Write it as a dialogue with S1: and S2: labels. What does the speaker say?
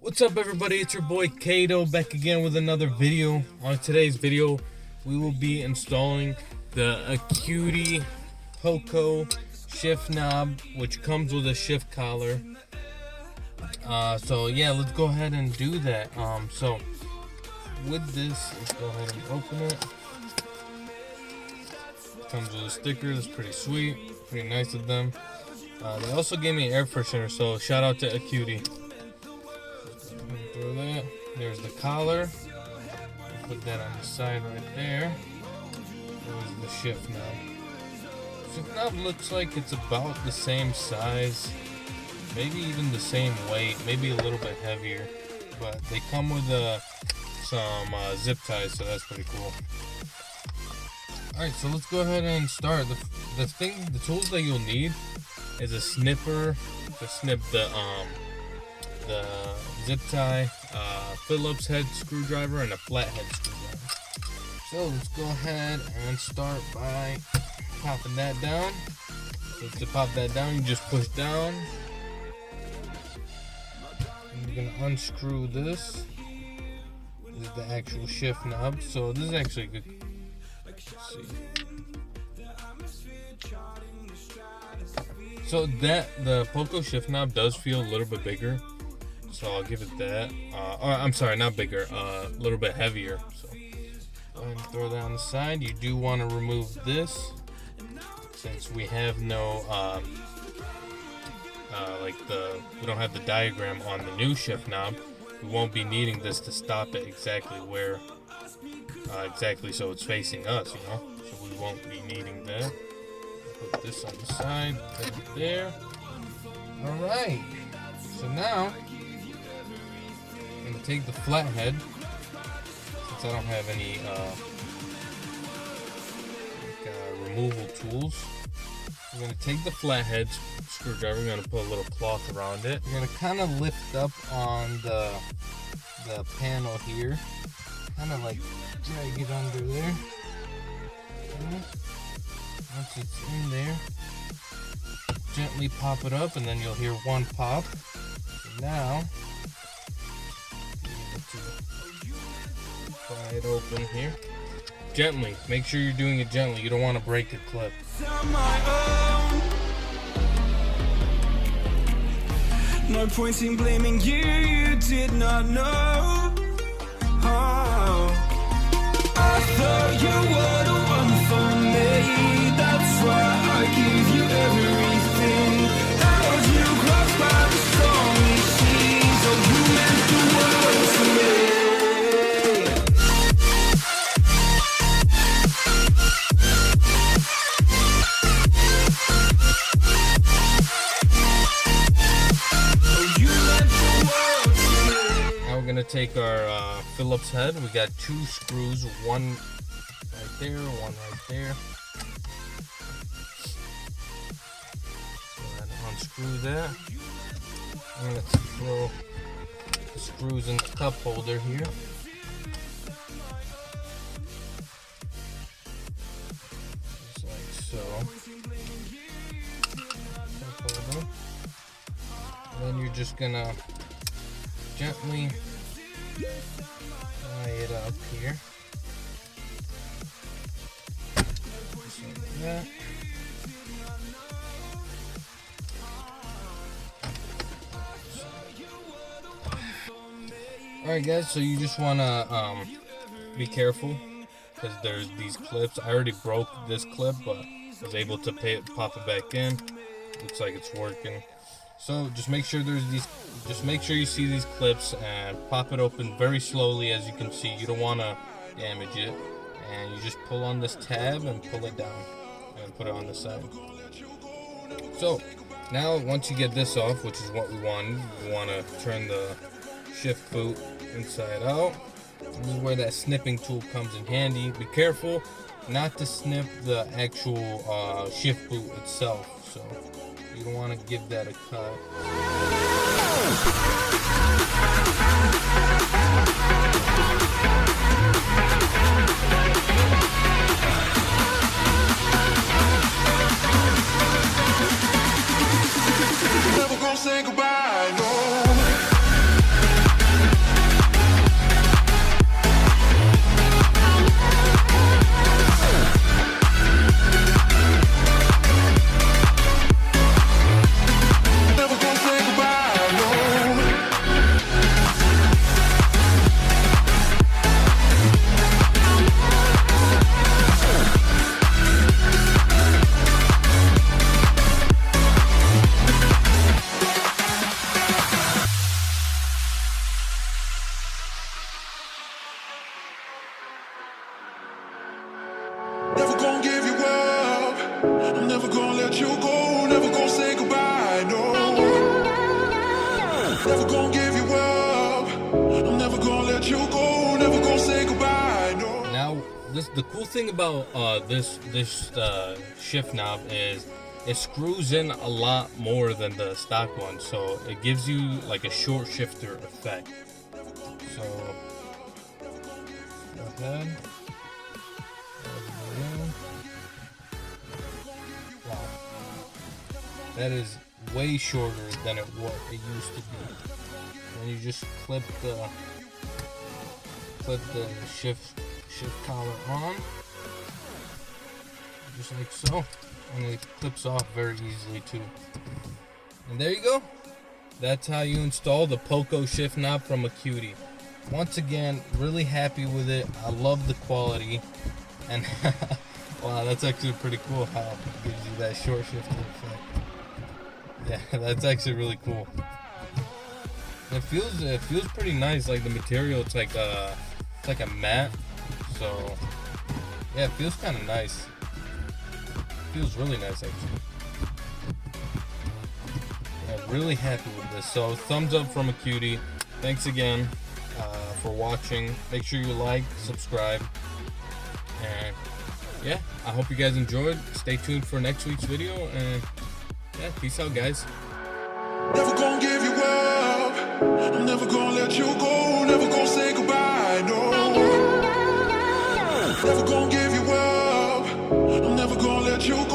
S1: What's up, everybody? It's your boy Kato back again with another video. On today's video, we will be installing the Acuity POCO shift knob, which comes with a shift collar. So yeah, let's go ahead and do that. So with this, let's go ahead and open it. Comes with a sticker. That's pretty sweet, pretty nice of them. They also gave me an air freshener, so shout out to Acuity. Throw that. There's the collar. Put that on the side right there. There's the shift knob. Shift knob looks like it's about the same size, maybe even the same weight, maybe a little bit heavier. But they come with some zip ties, so that's pretty cool. Alright, so let's go ahead and start. The tools that you'll need is a snipper to snip the zip tie, Phillips head screwdriver, and a flathead screwdriver. So let's go ahead and start by popping that down. So to pop that down, you just push down. And you're gonna unscrew this. This is the actual shift knob. So this is actually good. Let's see. So the POCO shift knob does feel a little bit bigger. So I'll give it that. I'm sorry, not bigger, a little bit heavier. So go ahead and throw that on the side. You do want to remove this, since we have no we don't have the diagram on the new shift knob. We won't be needing this to stop it exactly where so it's facing us, you know. So we won't be needing that. Put this on the side, put it there. All right. So now I'm gonna take the flathead, since I don't have any removal tools. I'm gonna take the flathead screwdriver. I'm gonna put a little cloth around it. You're gonna kind of lift up on the panel here, kind of like drag it under there. Okay. Once it's in there, gently pop it up, and then you'll hear one pop. So now, pry it open here. Gently. Make sure you're doing it gently. You don't want to break the clip.
S2: No point in blaming you, you did not know. Oh, I thought you were the one for me. That's why I give you everything. Held you close by the stormy seas. Oh, you meant the world to me.
S1: Take our Phillips head. We got two screws, one right there, one right there. Go ahead and unscrew that. I'm going to throw the screws in the cup holder here. Just like so. Cup holder. And then you're just going to gently tie it up here, just like that. Alright guys, so you just want to be careful, because there's these clips. I already broke this clip, but I was able to pop it back in. Looks like it's working. So just make sure make sure you see these clips and pop it open very slowly. As you can see, you don't want to damage it, and you just pull on this tab and pull it down and put it on the side. So now once you get this off, which is what we want to turn the shift boot inside out. This is where that snipping tool comes in handy. Be careful not to snip the actual shift boot itself, so you don't want to give that a cut.
S2: Never gonna say goodbye, no. Never gonna give you up. I'm never gonna let you go. Never gonna say goodbye. No.
S1: Now, the cool thing about this shift knob is it screws in a lot more than the stock one, so it gives you like a short shifter effect. So go ahead. Wow, that is way shorter than what it used to be. And you just clip the shift collar on, just like so, and it clips off very easily too. And there you go. That's how you install the POCO shift knob from Acuity. Once again, really happy with it. I love the quality, and wow, that's actually pretty cool how it gives you that short shifter effect. Yeah, that's actually really cool. It feels pretty nice. Like the material, it's like a mat. So yeah, it feels kind of nice. Feels really nice actually. Yeah, really happy with this. So thumbs up from Acuity. Thanks again for watching. Make sure you like, subscribe, and yeah, I hope you guys enjoyed. Stay tuned for next week's video, and yeah, peace out, guys.
S2: Never gonna give you up. I'm never gonna let you go. Never gonna say goodbye. No. Never gonna give you up. I'm never gonna let you go.